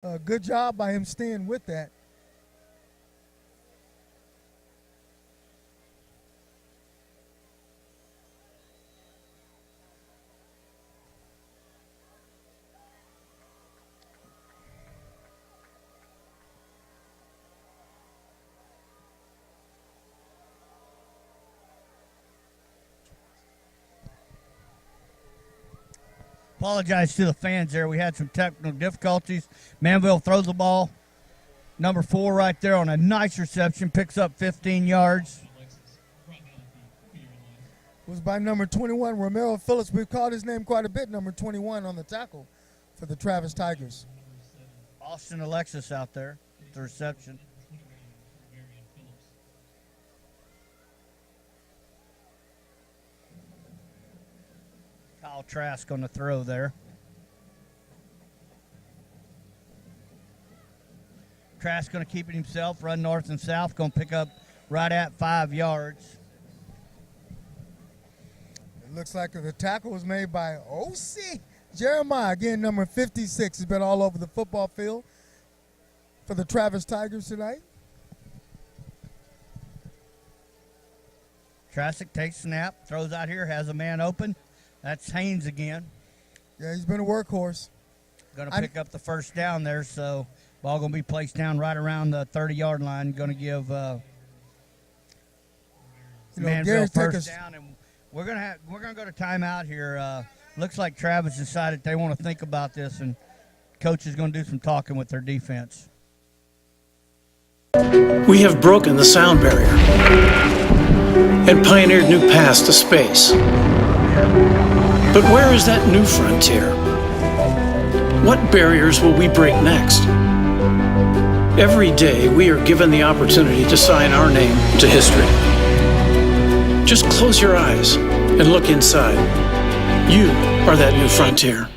Good job by him staying with that. Apologize to the fans there. We had some technical difficulties. Manvel throws the ball. Number 4 right there on a nice reception. Picks up 15 yards. Was by number 21, Romero Phillips. We've called his name quite a bit, number 21 on the tackle for the Travis Tigers. Austin Alexis out there. The reception. Kyle Trask on the throw there. Trask going to keep it himself, run north and south, going to pick up right at 5 yards. It looks like the tackle was made by O.C. Jeremiah, again, number 56. He's been all over the football field for the Travis Tigers tonight. Trask takes snap, throws out here, has a man open. That's Haynes again. Yeah, he's been a workhorse. Going to pick up the first down there, so ball going to be placed down right around the 30-yard line. Going to give Manvel first down, and we're going to go to timeout here. Looks like Travis decided they want to think about this, and coach is going to do some talking with their defense. We have broken the sound barrier and pioneered new paths to space. But where is that new frontier? What barriers will we break next? Every day we are given the opportunity to sign our name to history. Just close your eyes and look inside. You are that new frontier.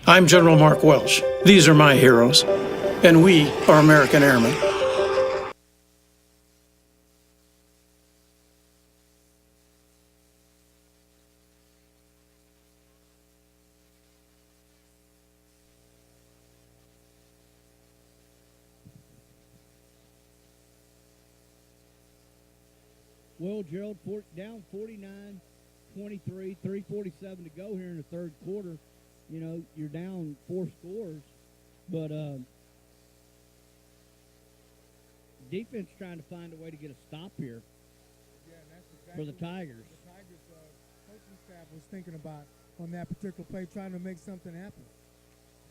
I'm General Mark Welch. These are my heroes. And we are American Airmen. Well, Gerald, down 49-23, 3:47 to go here in the third quarter. You know, you're down 4 scores, but defense trying to find a way to get a stop here for the Tigers. The Tigers coaching staff was thinking about on that particular play, trying to make something happen.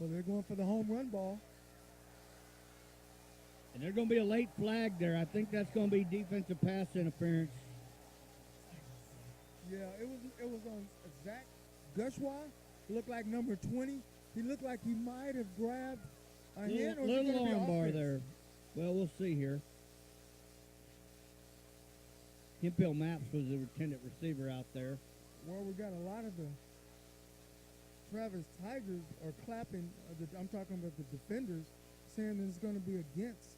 Well, they're going for the home run ball. And there's going to be a late flag there. I think that's going to be defensive pass interference. Yeah, it was on Zach Gushwa. Looked like number 20. He looked like he might have grabbed a hand or little armbar there. Well, we'll see here. Hemphill Maps was the intended receiver out there. Well, we got a lot of the Travis Tigers are clapping. I'm talking about the defenders, saying that it's going to be against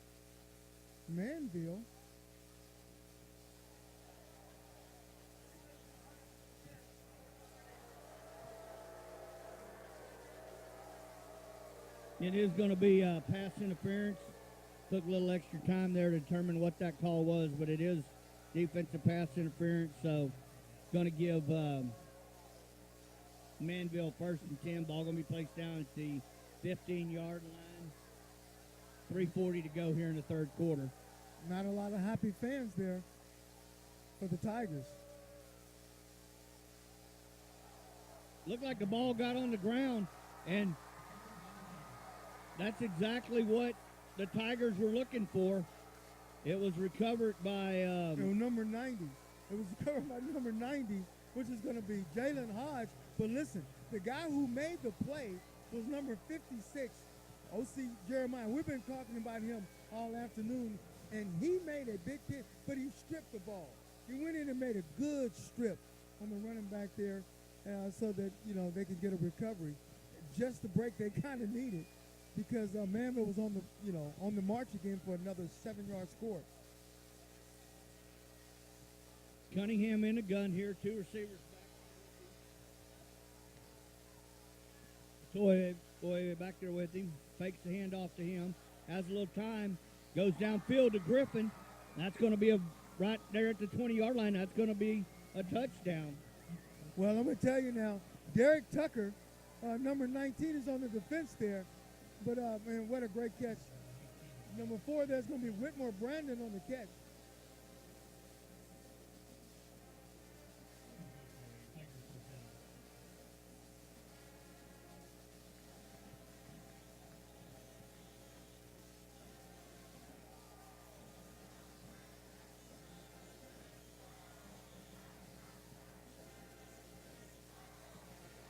Manvel. It is going to be pass interference. Took a little extra time there to determine what that call was, but it is defensive pass interference. So going to give Manvel first and 10. Ball going to be placed down at the 15-yard line. 3:40 to go here in the third quarter. Not a lot of happy fans there for the Tigers. Looked like the ball got on the ground, and that's exactly what the Tigers were looking for. It was recovered by number 90. It was recovered by number 90, which is going to be Jalen Hodge. But listen, the guy who made the play was number 56, O.C. Jeremiah. We've been talking about him all afternoon, and he made a big hit, but he stripped the ball. He went in and made a good strip on the running back there so that, they could get a recovery. Just the break they kind of needed, because Manvel was on the march again for another 7-yard score. Cunningham in the gun here, 2 receivers back. Toy back there with him. fakes the handoff to him, has a little time, goes downfield to Griffin. That's going to be right there at the 20-yard line. That's going to be a touchdown. Well, I'm going to tell you now, Derek Tucker, number 19, is on the defense there. But, man, what a great catch. Number 4, there's going to be Whitmore Brandon on the catch.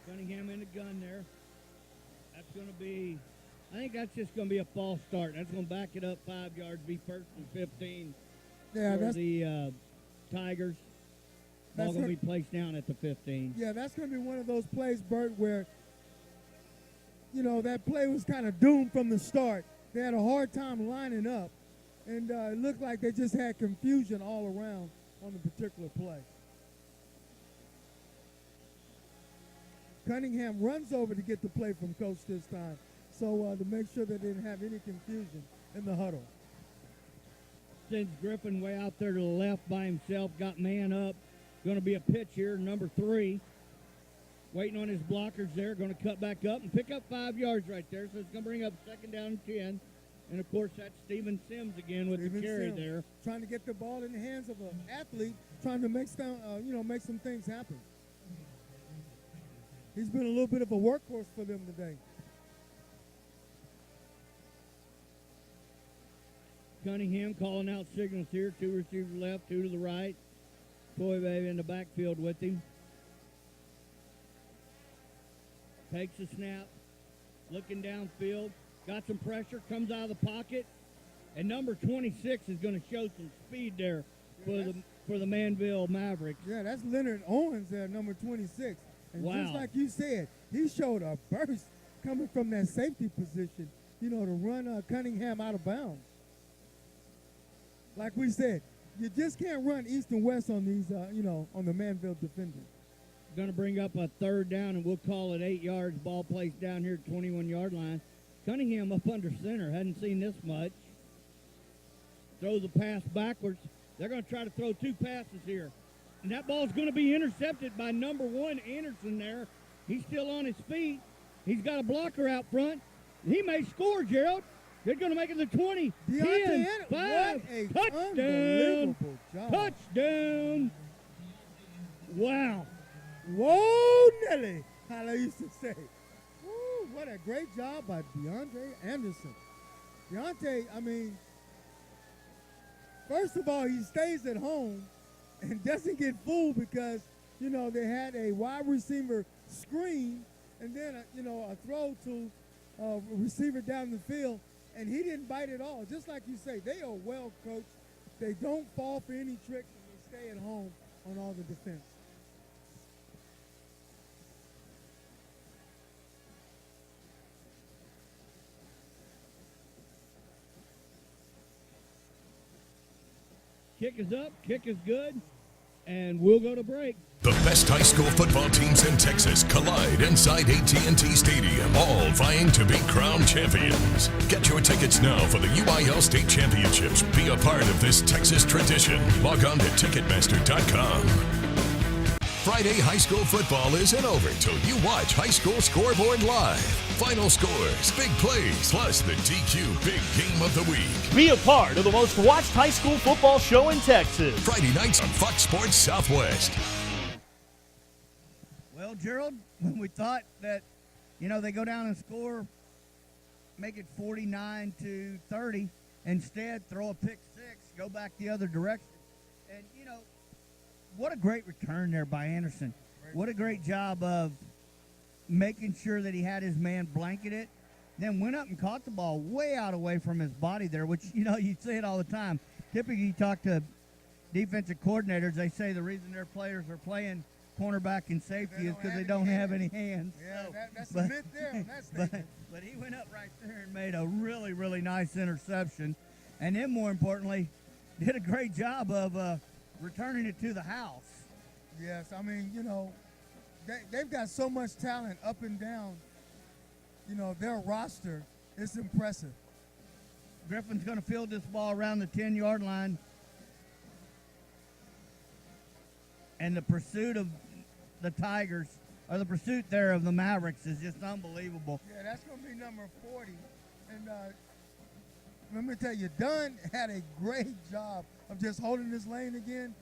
Cunningham in the gun there. That's going to be, I think that's just going to be a false start. That's going to back it up 5 yards, be first and 15 Yeah, for the Tigers. Ball going to be placed down at the 15. Yeah, that's going to be one of those plays, Bert, where, you know, that play was kind of doomed from the start. They had a hard time lining up, and it looked like they just had confusion all around on the particular play. Cunningham runs over to get the play from Coach this time, so to make sure they didn't have any confusion in the huddle. Sends Griffin way out there to the left by himself, got man up. Going to be a pitch here, number 3. Waiting on his blockers there, going to cut back up and pick up 5 yards right there, so it's going to bring up 2nd down and 10. And, of course, that's Steven Sims again with the carry there. Trying to get the ball in the hands of an athlete, trying to make some things happen. He's been a little bit of a workhorse for them today. Cunningham calling out signals here. 2 receivers left, 2 to the right. Toybe in the backfield with him. Takes a snap. Looking downfield. Got some pressure. Comes out of the pocket. And number 26 is going to show some speed there for the Manvel Mavericks. Yeah, that's Leonard Owens there, number 26. And wow. Just like you said, he showed a burst coming from that safety position, you know, to run Cunningham out of bounds. Like we said, you just can't run east and west on these, on the Manvel defenders. Going to bring up a 3rd down, and we'll call it 8 yards. Ball placed down here at 21-yard line. Cunningham up under center. Hadn't seen this much. Throws a pass backwards. They're going to try to throw 2 passes here. And that ball's going to be intercepted by number 1, Anderson there. He's still on his feet. He's got a blocker out front. He may score, Gerald. They're going to make it the 20, 10, 5, touchdown. Touchdown. Wow. Whoa, Nelly, how they used to say. Woo, what a great job by DeAndre Anderson. Deontay, I mean, first of all, he stays at home and doesn't get fooled because, you know, they had a wide receiver screen and then, a throw to a receiver down the field, and he didn't bite at all. Just like you say, they are well coached. They don't fall for any tricks, and they stay at home on all the defense. Kick is up, kick is good, and we'll go to break. The best high school football teams in Texas collide inside AT&T Stadium, all vying to be crowned champions. Get your tickets now for the UIL State Championships. Be a part of this Texas tradition. Log on to Ticketmaster.com. Friday high school football isn't over till you watch High School Scoreboard live. Final scores, big plays, plus the DQ Big Game of the Week. Be a part of the most watched high school football show in Texas. Friday nights on Fox Sports Southwest. Well, Gerald, when we thought that, they go down and score, make it 49-30, instead throw a pick 6, go back the other direction. And, what a great return there by Anderson. What a great job of making sure that he had his man blanketed, then went up and caught the ball way out away from his body there, which, you say it all the time. Typically, you talk to defensive coordinators, they say the reason their players are playing cornerback and safety is because they don't have any hands. Yeah, that's a myth there on that statement. But he went up right there and made a really, really nice interception. And then, more importantly, did a great job of returning it to the house. Yes, I mean, they've got so much talent up and down, their roster It's impressive. Griffin's going to field this ball around the 10-yard line. And the pursuit of the Tigers, or the pursuit there of the Mavericks, is just unbelievable. Yeah, that's going to be number 40. And let me tell you, Dunn had a great job of just holding this lane again.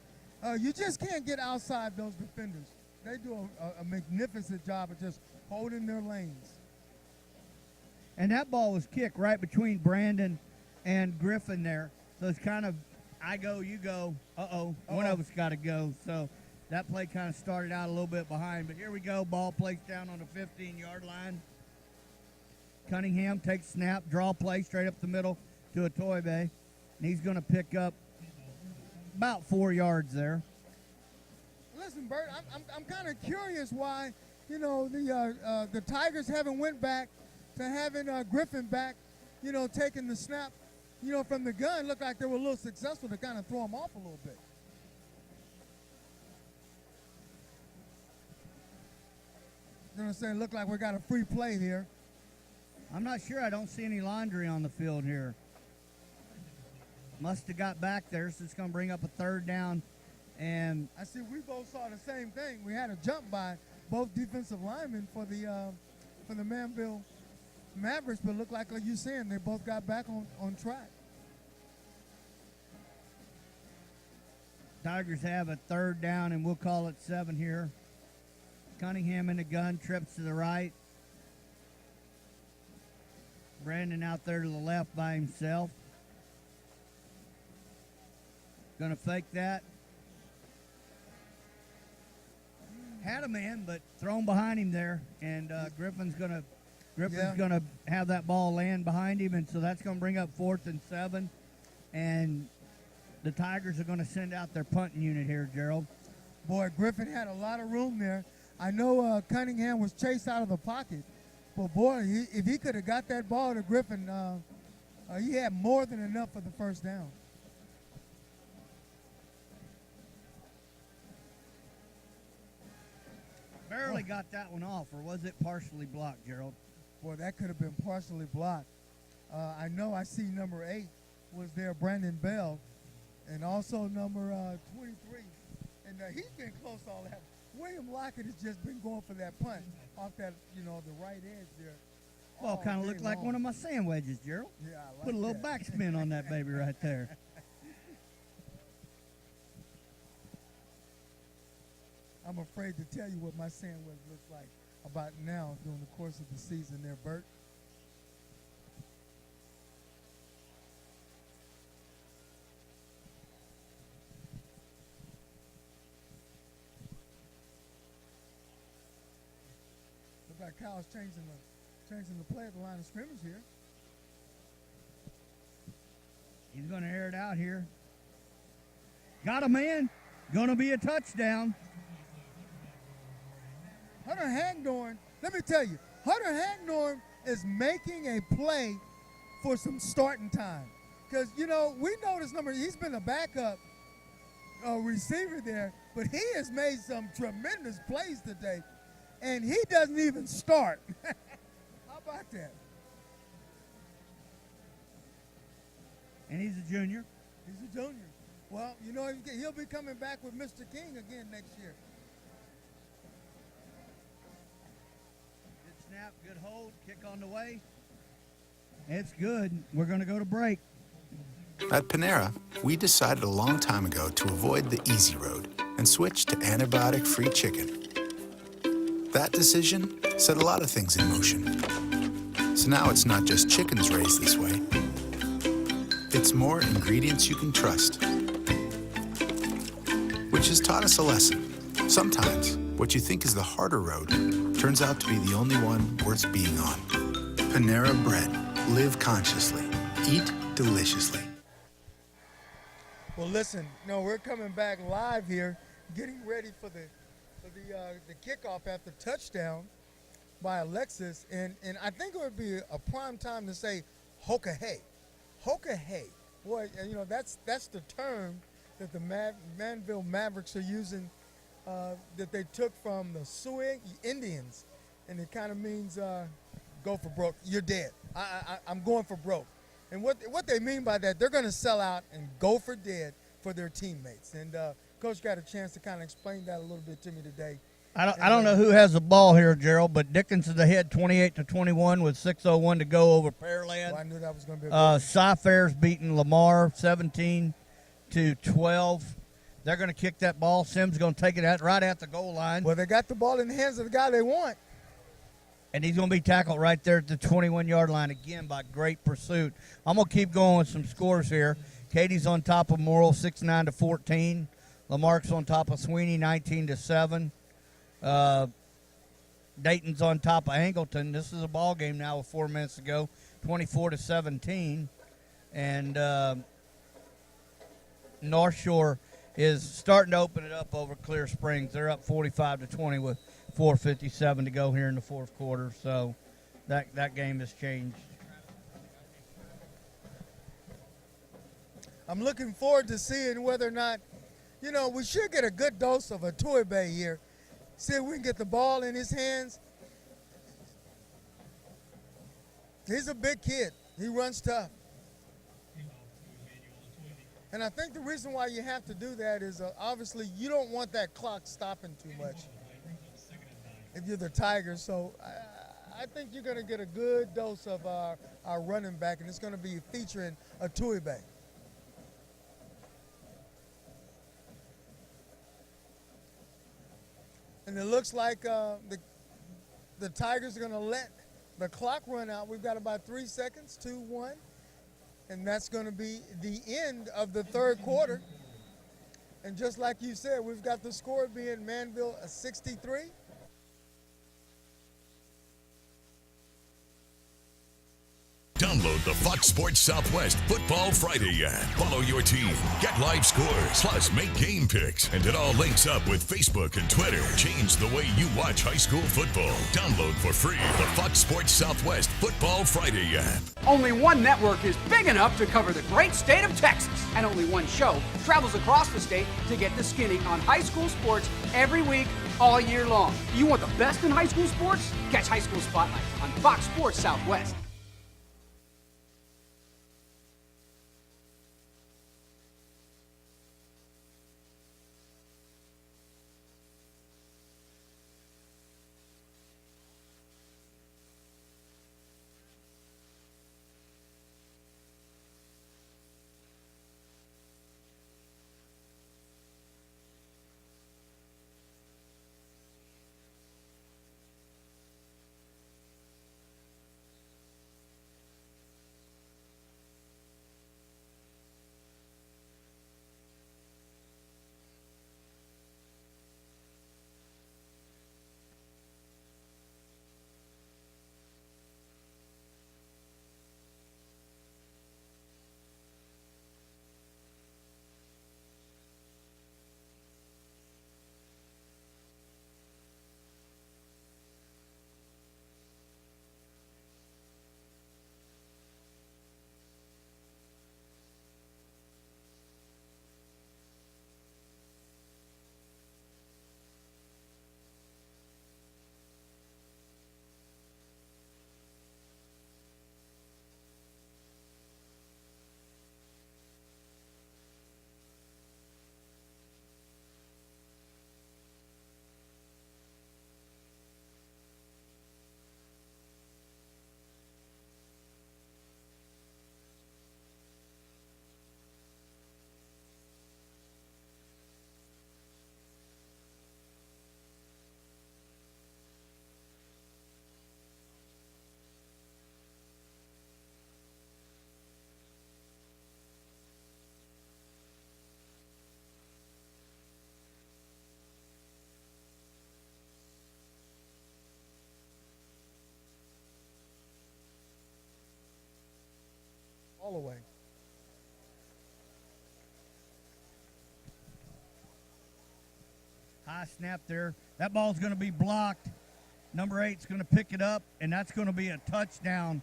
You just can't get outside those defenders. They do a magnificent job of just holding their lanes. And that ball was kicked right between Brandon and Griffin there. So it's kind of, I go, you go, one of us got to go. So that play kind of started out a little bit behind. But here we go, ball placed down on the 15-yard line. Cunningham takes snap, draw play straight up the middle to a Toy Bay. And he's going to pick up about 4 yards there. Listen, Bert, I'm kind of curious why, the Tigers haven't went back to having Griffin back, taking the snap, from the gun. Looked like they were a little successful to kind of throw him off a little bit. You know what I'm saying? Look like we got a free play here. I'm not sure. I don't see any laundry on the field here. Must have got back there, so it's going to bring up a third down. And I see we both saw the same thing. We had a jump by both defensive linemen for the Manvel Mavericks, but looked like you're saying, they both got back on track. Tigers have a third down, and we'll call it 7 here. Cunningham in the gun, trips to the right. Brandon out there to the left by himself. Going to fake that. Had a man, but thrown behind him there, and Griffin's gonna have that ball land behind him, and so that's gonna bring up 4th and 7, and the Tigers are gonna send out their punting unit here, Gerald. Boy, Griffin had a lot of room there. I know Cunningham was chased out of the pocket, but boy, if he could have got that ball to Griffin, he had more than enough for the first down. Barely got that one off, or was it partially blocked, Gerald? Boy, that could have been partially blocked. I know I see number 8 was there, Brandon Bell, and also number 23. And he's been close to all that. William Lockett has just been going for that punt off that, the right edge there. Well, kind of looked like one of my sand wedges, Gerald. Yeah, I like Put a little that. backspin on that baby right there. I'm afraid to tell you what my sandwich looks like about now during the course of the season there, Bert. Looks like Kyle's changing the play at the line of scrimmage here. He's going to air it out here. Got a man. Going to be a touchdown. Hunter Hagdorn, let me tell you, Hunter Hagdorn is making a play for some starting time. Because, we know this number, he's been a backup receiver there, but he has made some tremendous plays today, and he doesn't even start. How about that? And he's a junior. He's a junior. Well, he'll be coming back with Mr. King again next year. Snap, good hold, kick on the way. It's good. We're going to go to break. At Panera, we decided a long time ago to avoid the easy road and switch to antibiotic-free chicken. That decision set a lot of things in motion. So now it's not just chickens raised this way. It's more ingredients you can trust. Which has taught us a lesson. Sometimes, what you think is the harder road turns out to be the only one worth being on. Panera Bread. Live consciously. Eat deliciously. Well, listen, we're coming back live here, getting ready for the kickoff after touchdown by Alexis, and I think it would be a prime time to say Hoka Hey. Hoka Hey. Boy, that's the term that the Manvel Mavericks are using, that they took from the Sioux Indians, and it kind of means go for broke. You're dead. I'm going for broke. And what they mean by that, they're going to sell out and go for dead for their teammates. And Coach got a chance to kind of explain that a little bit to me today. I don't know who has the ball here, Gerald, but Dickinson's ahead 28-21 with 6:01 to go over Pearland. Well, I knew that was going to be a Cy-Fair's beating Lamar 17-12. They're going to kick that ball. Sims going to take it right at the goal line. Well, they got the ball in the hands of the guy they want. And he's going to be tackled right there at the 21-yard line again by great pursuit. I'm going to keep going with some scores here. Katie's on top of Morrill 6-9-14. Lamarck's on top of Sweeney 19-7. Dayton's on top of Angleton. This is a ball game now with 4 minutes to go, 24-17. And North Shore is starting to open it up over Clear Springs. They're up 45-20 with 4:57 to go here in the fourth quarter. So that game has changed. I'm looking forward to seeing whether or not, we should get a good dose of a Toy here. See if we can get the ball in his hands. He's a big kid. He runs tough. And I think the reason why you have to do that is obviously you don't want that clock stopping too much if you're the Tigers. So I think you're going to get a good dose of our running back, and it's going to be featuring a Tuibe. And it looks like the Tigers are going to let the clock run out. We've got about 3 seconds, 2-1. And that's going to be the end of the third quarter. And just like you said, we've got the score being Manvel 63. Download the Fox Sports Southwest Football Friday app. Follow your team, get live scores, plus make game picks. And it all links up with Facebook and Twitter. Change the way you watch high school football. Download for free the Fox Sports Southwest Football Friday app. Only one network is big enough to cover the great state of Texas. And only one show travels across the state to get the skinny on high school sports every week, all year long. You want the best in high school sports? Catch High School Spotlight on Fox Sports Southwest. All the way. High snap there. That ball's going to be blocked. Number 8's going to pick it up, and that's going to be a touchdown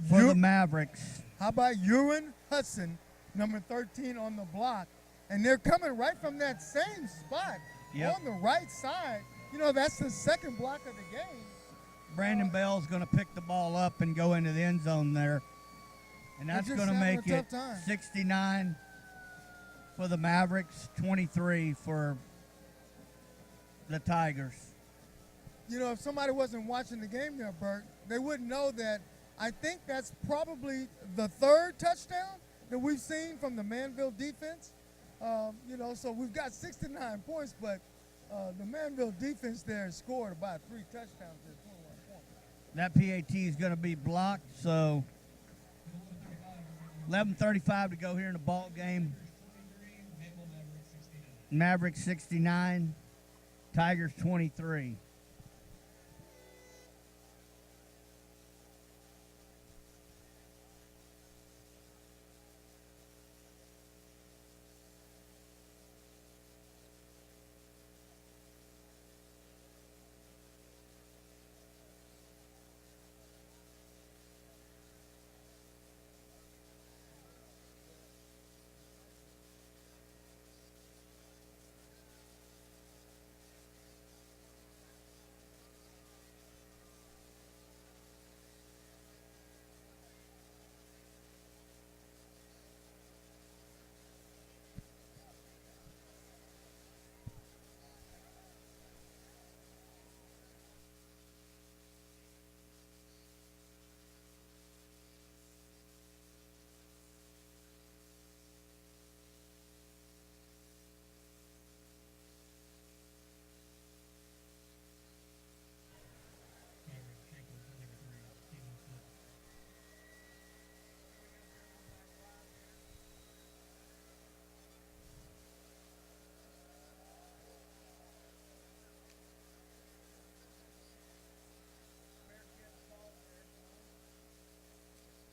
for the Mavericks. How about Ewan Hudson, number 13 on the block? And they're coming right from that same spot on the right side. That's the second block of the game. Brandon Bell's going to pick the ball up and go into the end zone there. And that's going to make it 69 for the Mavericks, 23 for the Tigers. You know, if somebody wasn't watching the game there, Bert, they wouldn't know that I think that's probably the third touchdown that we've seen from the Manvel defense. You know, so we've got 69 points, but the Manvel defense there scored about 3 touchdowns at 21 points. That PAT is going to be blocked, so 11:35 to go here in the ball game. Mavericks 69, Tigers 23.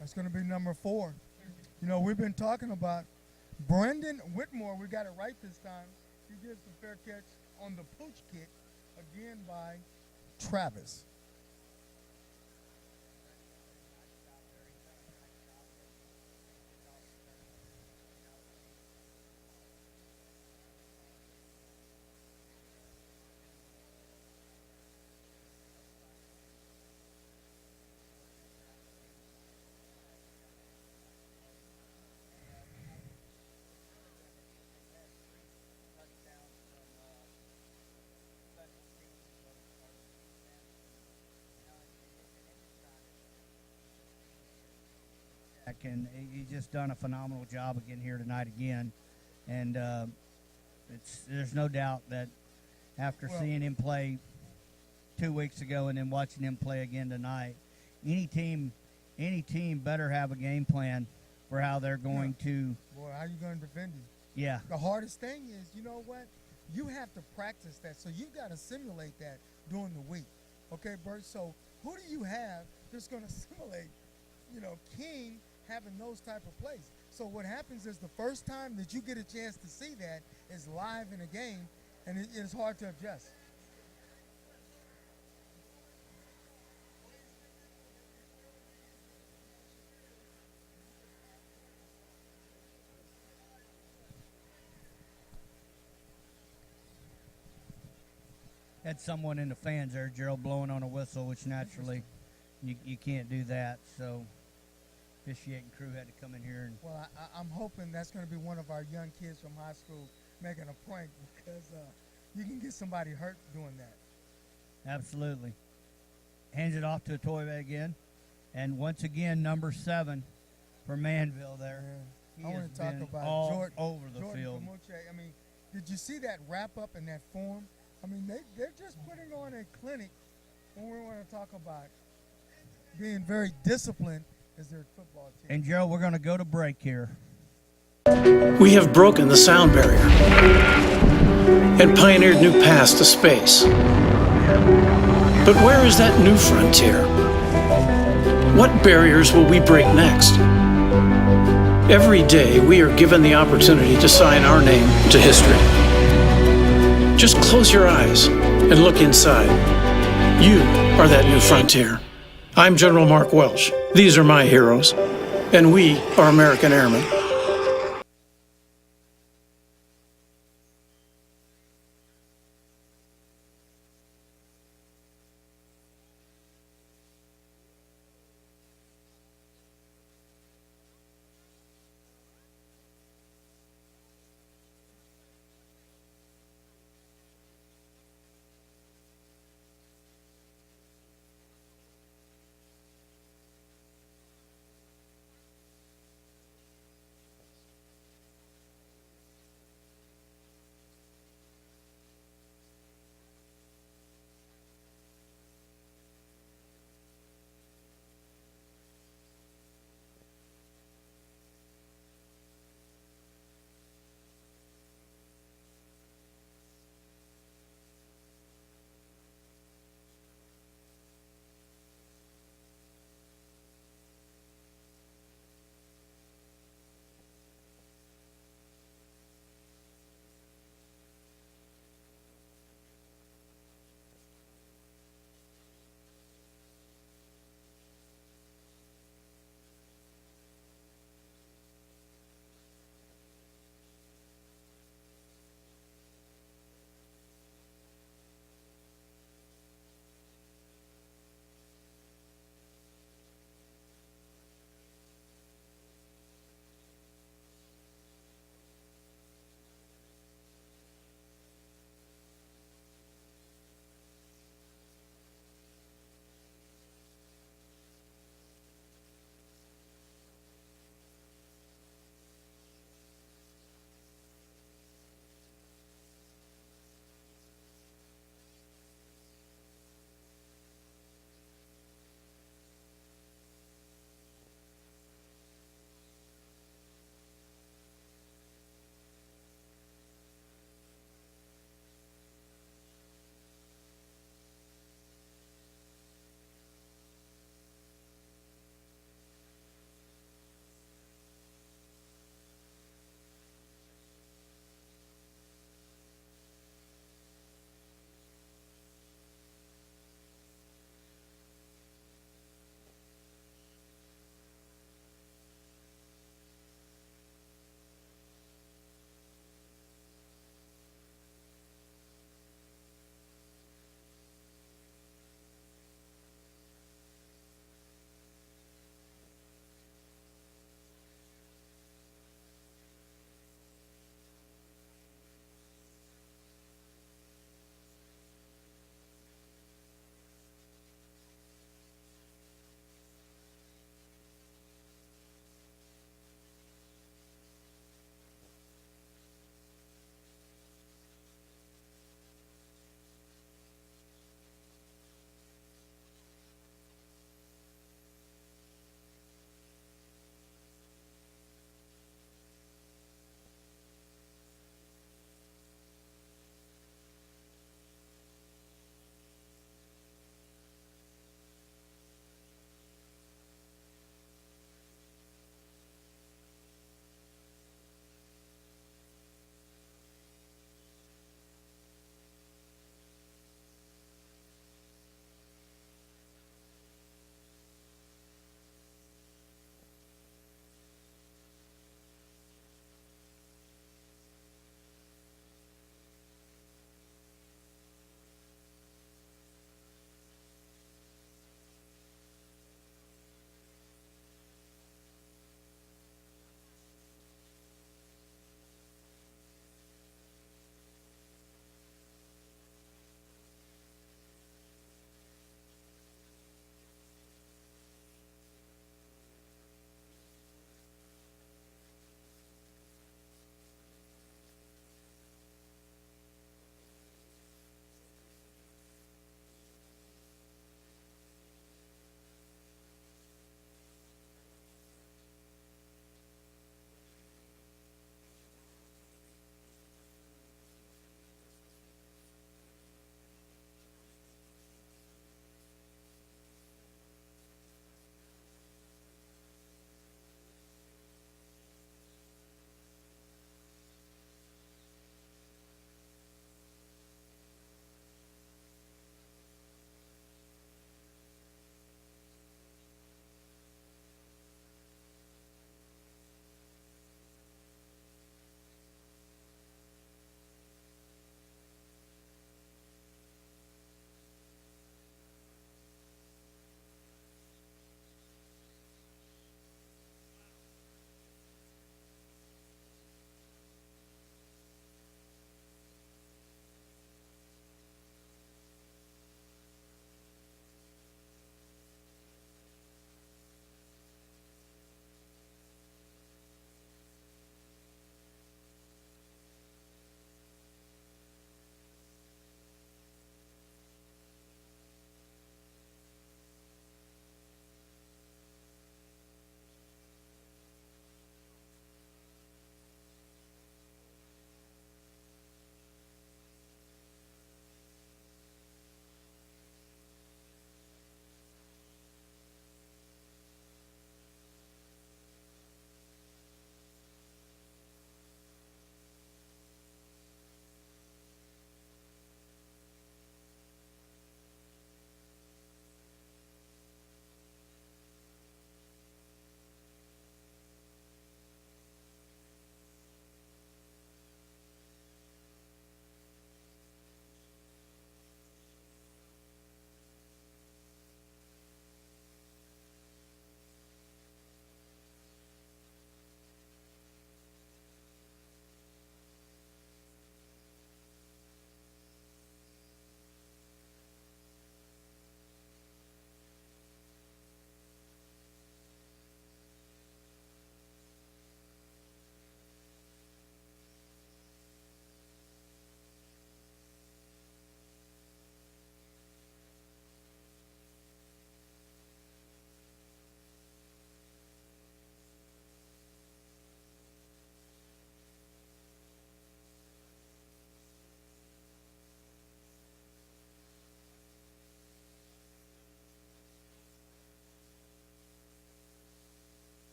That's going to be number 4. You know, we've been talking about Brendan Whitmore. We got it right this time. He gets the fair catch on the pooch kick, again by Travis. And he's just done a phenomenal job again here tonight again. And there's no doubt that after seeing him play 2 weeks ago and then watching him play again tonight, any team better have a game plan for how they're going to. Boy, how you going to defend him? Yeah. The hardest thing is, you know what? You have to practice that. So you got to simulate that during the week. Okay, Bert? So who do you have that's going to simulate, you know, King having those type of plays? So what happens is the first time that you get a chance to see that is live in a game, and it's hard to adjust. Had someone in the fans there, Gerald, blowing on a whistle, which naturally you can't do that. So officiating crew had to come in here. And well, I'm hoping that's going to be one of our young kids from high school making a prank, because you can get somebody hurt doing that. Absolutely. Hands it off to Atoive again. And once again, number 7 for Manvel there. Yeah. I want to talk about all over the Jordan field. Camuche. I mean, did you see that wrap up in that form? I mean, they're just putting on a clinic when we want to talk about being very disciplined as their football team. And, Gerald, we're going to go to break here. We have broken the sound barrier and pioneered new paths to space. But where is that new frontier? What barriers will we break next? Every day, we are given the opportunity to sign our name to history. Just close your eyes and look inside. You are that new frontier. I'm General Mark Welch. These are my heroes, and we are American Airmen.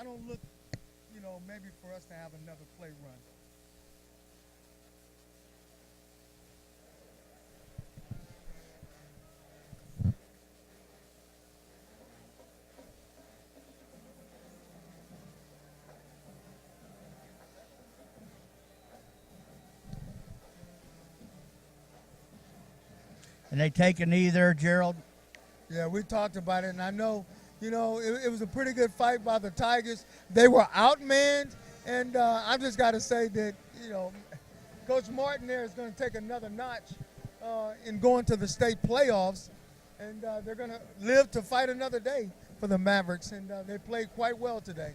I don't look, maybe for us to have another play run. And they take a knee there, Gerald. Yeah, we talked about it, and I know, it was a pretty good fight by the Tigers. They were outmanned, and I just got to say that, Coach Martin there is going to take another notch in going to the state playoffs, and they're going to live to fight another day for the Mavericks, and they played quite well today.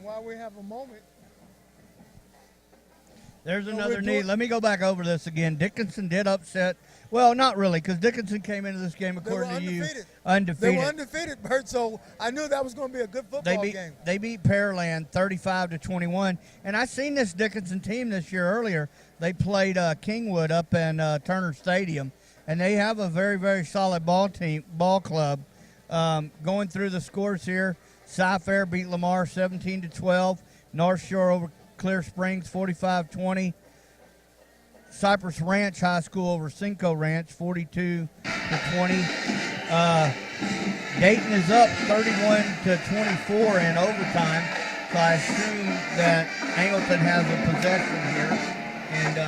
While we have a moment. There's another knee. Let me go back over this again. Dickinson did upset. Well, not really, because Dickinson came into this game, according to you, undefeated. They were undefeated, Bert, so I knew that was going to be a good football game. They beat Pearland 35-21. And I seen this Dickinson team this year earlier. They played Kingwood up in Turner Stadium, and they have a very, very solid ball club. Going through the scores here, Cy-Fair beat Lamar 17-12. North Shore over Clear Springs 45-20. Cypress Ranch High School over Cinco Ranch 42-20. Dayton is up 31-24 in overtime. So I assume that Angleton has a possession here, and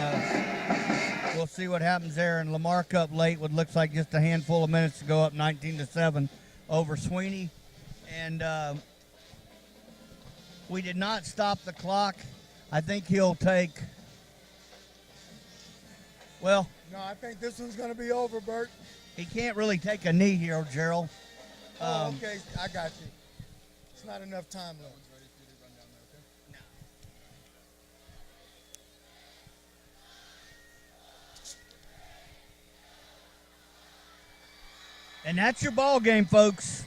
we'll see what happens there. And Lamar Cup late, what looks like just a handful of minutes to go, up 19-7 over Sweeney. And we did not stop the clock. I think he'll take, well. No, I think this one's going to be over, Bert. He can't really take a knee here, Gerald. Okay, I got you. It's not enough time left. And that's your ball game, folks.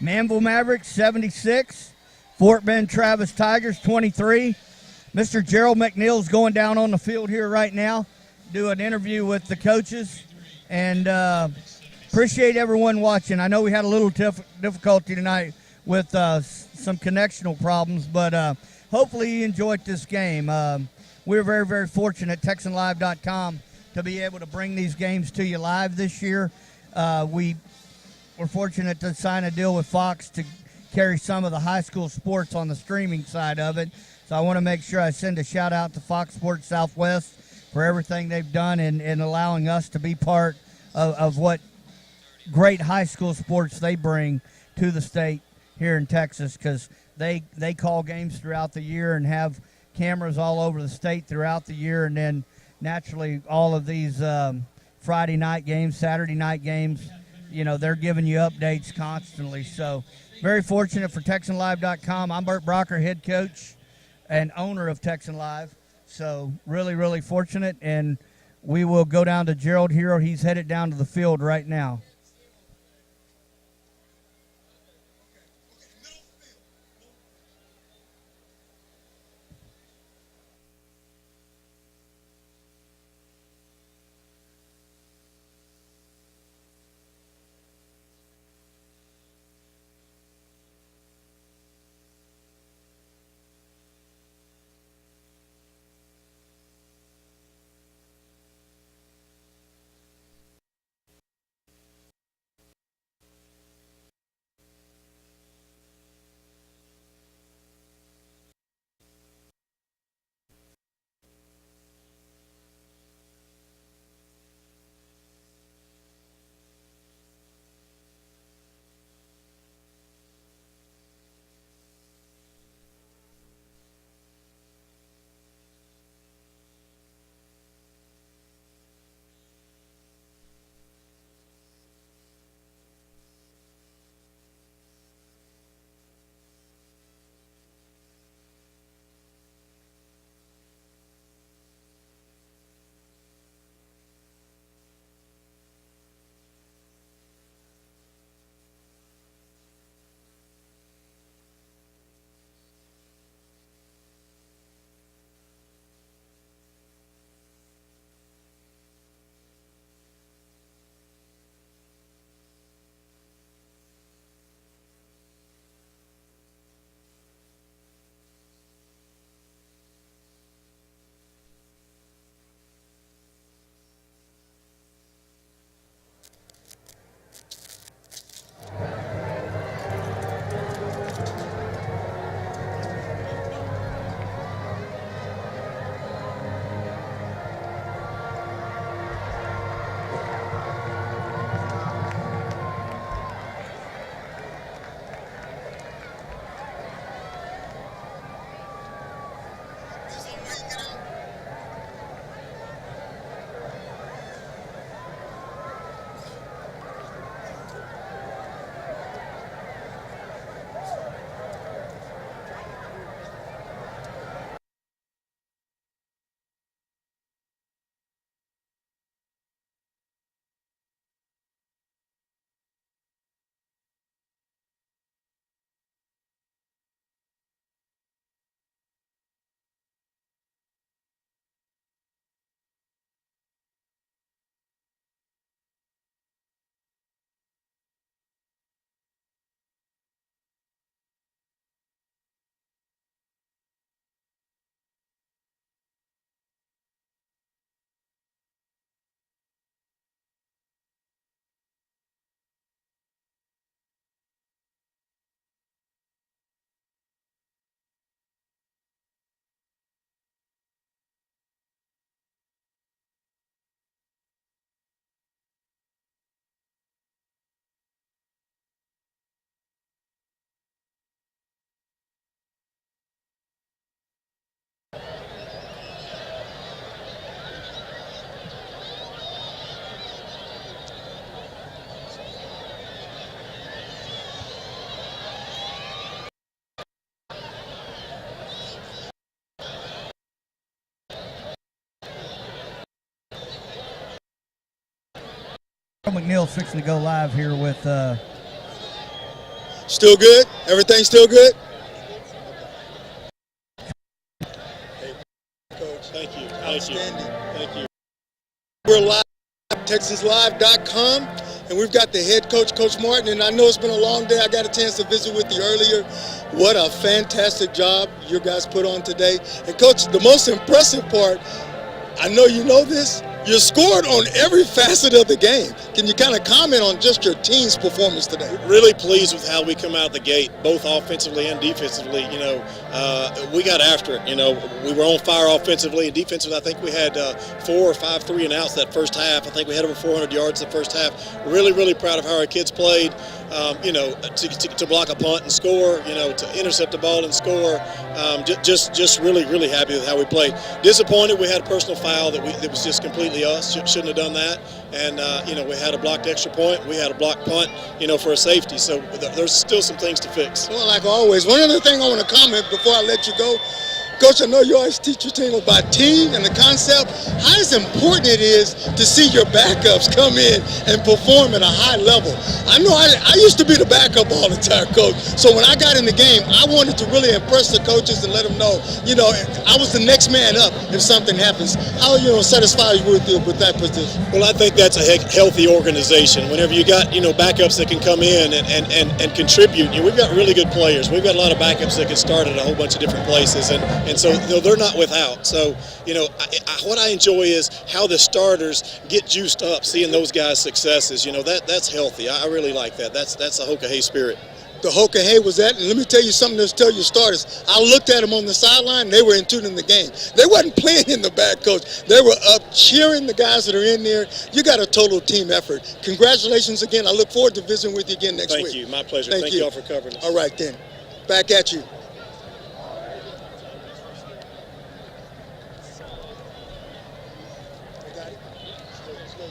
Manvel Mavericks 76, Fort Bend Travis Tigers 23. Mr. Gerald McNeil's going down on the field here right now, do an interview with the coaches, and appreciate everyone watching. I know we had a little difficulty tonight with some connectional problems, but hopefully you enjoyed this game. We're very, very fortunate, TexanLive.com, to be able to bring these games to you live this year. We were fortunate to sign a deal with Fox to carry some of the high school sports on the streaming side of it. So I want to make sure I send a shout out to Fox Sports Southwest for everything they've done in allowing us to be part of what great high school sports they bring to the state here in Texas, because they call games throughout the year and have cameras all over the state throughout the year, and then naturally all of these Friday night games, Saturday night games, they're giving you updates constantly. So very fortunate for TexanLive.com. I'm Bert Brocker, head coach and owner of Texan Live. So really, really fortunate, and we will go down to Gerald Hero. He's headed down to the field right now. McNeil's fixing to go live here with. Still good? Everything still good? Hey, Coach. Thank you. Outstanding. Thank you. We're live at TexasLive.com, and we've got the head coach, Coach Martin, and I know it's been a long day. I got a chance to visit with you earlier. What a fantastic job you guys put on today. And, Coach, the most impressive part, I know you know this, you scored on every facet of the game. Can you kind of comment on just your team's performance today? Really pleased with how we come out the gate, both offensively and defensively. We got after it. We were on fire offensively and defensively. I think we had 4 or 5 3 and outs that first half. I think we had over 400 yards the first half. Really, really proud of how our kids played. To block a punt and score, to intercept the ball and score. Just really, really happy with how we played. Disappointed we had a personal foul that was just completely us. Shouldn't have done that. And, we had a blocked extra point. We had a blocked punt, for a safety. So there's still some things to fix. Well, like always, one other thing I want to comment before I let you go. Coach, I know you always teach your team about team and the concept. How important it is to see your backups come in and perform at a high level. I know I used to be the backup all the time, Coach. So when I got in the game, I wanted to really impress the coaches and let them know, I was the next man up if something happens. How satisfied with that position? Well, I think that's a healthy organization. Whenever you got, backups that can come in and contribute, we've got really good players. We've got a lot of backups that can start at a whole bunch of different places. And so they're not without. So, what I enjoy is how the starters get juiced up, seeing those guys' successes. That's healthy. I really like that. That's the Hoka Hay spirit. The Hoka Hay was that, and let me tell you something to tell your starters. I looked at them on the sideline, they were in tune in the game. They wasn't playing in the back, Coach. They were up cheering the guys that are in there. You got a total team effort. Congratulations again. I look forward to visiting with you again next week. Thank you. My pleasure. Thank you all for covering us. All right, then. Back at you.